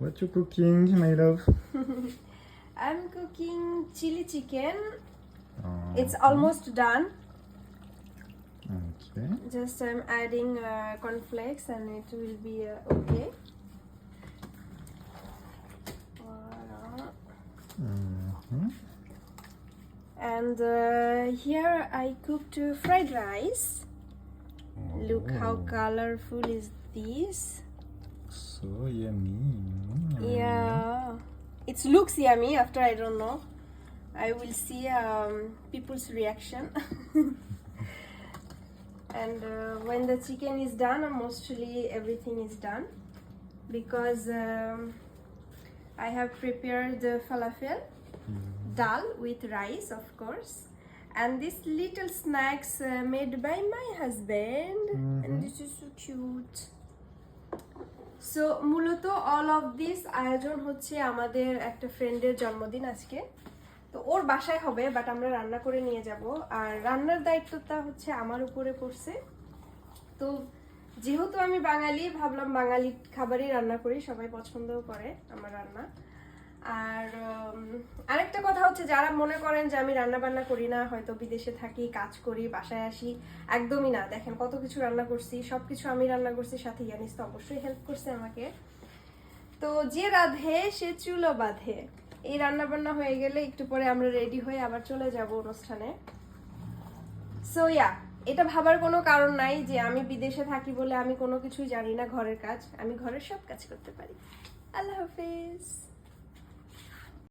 What you cooking, my love? I'm cooking chili chicken. Oh, It's almost done. okay. Just I'm adding cornflakes and it will be okay. Voilà. Mm-hmm. And here I cooked fried rice. Look how Oh, colorful is this. so yummy. Yeah, it looks yummy. After I don't know, I will see people's reaction. And when the chicken is done, mostly everything is done because I have prepared the falafel, dal with rice, of course, and these little snacks made by my husband, and this is so cute. So মূলত all of this আয়োজন হচ্ছে আমাদের একটা ফ্রেন্ডের জন্মদিন আজকে, তো ওর বাসায় হবে, বাট আমরা রান্না করে নিয়ে যাব, আর রান্নার দায়িত্বটা হচ্ছে আমার উপরে পড়ছে। তো যেহেতু আমি বাঙালি, ভাবলাম বাঙালি খাবারই রান্না করি, সবাই পছন্দও করে আমার রান্না। আর আরেকটা কথা হচ্ছে, যারা মনে করেন যে আমি রান্না বান্না করি না, হয়তো বিদেশে থাকি, কাজ করি, বাসায় আসি, একদমই না। দেখেন কত কিছু রান্না করছি, সবকিছু আমি রান্না করছি, সাথে ইয়ানিস তো অবশ্যই হেল্প করছে আমাকে। তো যে রাধে সে চুলো বাঁধে। এই রান্না বান্না হয়ে গেলে একটু পরে আমরা রেডি হয়ে আবার চলে যাব অনুষ্ঠানে। সো ইয়া, এটা ভাবার কোনো কারণ নাই যে আমি বিদেশে থাকি বলে আমি কোনো কিছুই জানি না ঘরের কাজ। আমি ঘরের সব কাজ করতে পারি। আল্লাহ হাফেজ।